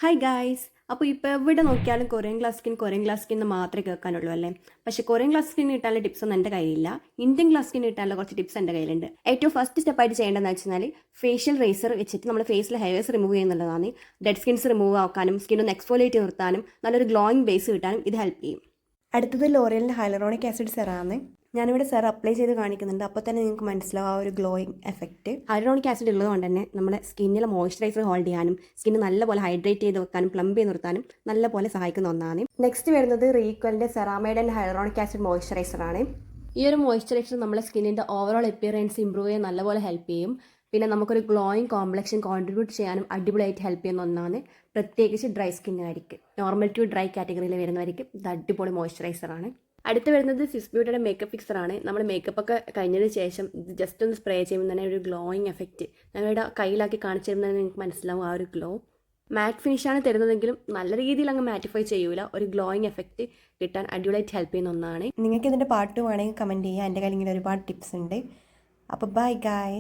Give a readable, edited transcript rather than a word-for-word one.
Hi guys. അപ്പോൾ ഇപ്പോൾ എവിടെ നോക്കിയാലും കൊറിയൻ ഗ്ലാസ് സ്കിൻ മാത്രമേ കേൾക്കാനുള്ളൂ അല്ലേ? പക്ഷേ കൊറിയൻ ഗ്ലാസ് സ്കിൻ കിട്ടാനുള്ള ടിപ്സ് ഒന്നും എൻ്റെ കയ്യിലില്ല. ഇന്ത്യൻ ഗ്ലാസ് സ്കിൻ കിട്ടാനുള്ള കുറച്ച് ടിപ്സ് എൻ്റെ കയ്യിലുണ്ട്. ഏറ്റവും ഫസ്റ്റ് സ്റ്റെപ്പായിട്ട് ചെയ്യേണ്ടതെന്ന് വെച്ചാൽ ഫേഷ്യൽ റേസർ വെച്ചിട്ട് നമ്മൾ ഫേസിലെ ഹെയർസ് റിമൂവ് ചെയ്യുന്നുള്ളതാണ്. ഡെഡ് സ്കിൻസ് റിമൂവ് ആക്കാനും സ്കിൻ ഒന്ന് എക്സ്ഫോലിയേറ്റ് നിർത്താനും നല്ലൊരു ഗ്ലോയിങ് ബേസ് കിട്ടാനും ഇത് ഹെൽപ്പ് ചെയ്യും. അടുത്തത് ലോറിയലിൻ്റെ ഹൈലറോണിക് ആസിഡ് സെറാണ്. ഞാനിവിടെ സെറ അപ്ലൈ ചെയ്ത് കാണിക്കുന്നുണ്ട്. അപ്പോൾ തന്നെ നിങ്ങൾക്ക് മനസ്സിലാവും ആ ഒരു ഗ്ലോയിങ് എഫക്റ്റ്. ഹൈലറോണിക് ആസിഡ് ഉള്ളതുകൊണ്ട് തന്നെ നമ്മുടെ സ്കിന്നിലെ മോയ്സ്ചറൈസർ ഹോൾഡ് ചെയ്യാനും സ്കിന്ന് നല്ലപോലെ ഹൈഡ്രേറ്റ് ചെയ്ത് വെക്കാനും പ്ലംബ് ചെയ്ത് നിർത്താനും നല്ലപോലെ സഹായിക്കുന്ന ഒന്നാണ്. നെക്സ്റ്റ് വരുന്നത് റീക്വലിൻ്റെ ceramide and hyaluronic acid moisturiser ആണ്. ഈ ഒരു മോയ്സ്ചറൈസർ നമ്മുടെ സ്കിന്നിൻ്റെ ഓവറോൾ അപ്പിയറൻസ് ഇമ്പ്രൂവ് ചെയ്യാൻ നല്ലപോലെ ഹെൽപ്പ് ചെയ്യും. പിന്നെ നമുക്കൊരു ഗ്ലോയിങ് കോംപ്ലക്ഷൻ കോൺട്രിബ്യൂട്ട് ചെയ്യാനും അടിപൊളിയായിട്ട് ഹെൽപ്പ് ചെയ്യുന്ന ഒന്നാണ്. പ്രത്യേകിച്ച് ഡ്രൈ സ്കിന്നുകാർക്ക്, നോർമൽ ടു ഡ്രൈ കാറ്റഗറിയിൽ വരുന്നവർക്ക് ഇത് അടിപൊളി മോയ്സ്ചറൈസറാണ്. അടുത്ത് വരുന്നത് സ്വിസ് ബ്യൂട്ടിയുടെ മേക്കപ്പ് ഫിക്സറാണ്. നമ്മൾ മേക്കപ്പ് ഒക്കെ കഴിഞ്ഞതിന് ശേഷം ഇത് ജസ്റ്റ് ഒന്ന് സ്പ്രേ ചെയ്യുമ്പോൾ തന്നെ ഒരു ഗ്ലോയിങ് എഫക്റ്റ് ഞങ്ങളുടെ കയ്യിലാക്കി കാണിച്ചു തരുന്നത് നിങ്ങൾക്ക് മനസ്സിലാവും. ആ ഒരു ഗ്ലോ മാറ്റ് ഫിനിഷാണ് തരുന്നതെങ്കിലും നല്ല രീതിയിൽ അങ്ങ് മാറ്റിഫൈ ചെയ്യൂല. ഒരു ഗ്ലോയിങ് എഫക്റ്റ് കിട്ടാൻ അടിപൊളിയായിട്ട് ഹെൽപ്പ് ചെയ്യുന്ന ഒന്നാണ്. നിങ്ങൾക്ക് ഇതിൻ്റെ പാർട്ട് വേണമെങ്കിൽ കമൻറ്റ് ചെയ്യുക. എൻ്റെ കയ്യിൽ ഇങ്ങനെ ഒരുപാട് ടിപ്സ് ഉണ്ട്. അപ്പോൾ ബൈ ഗായ്.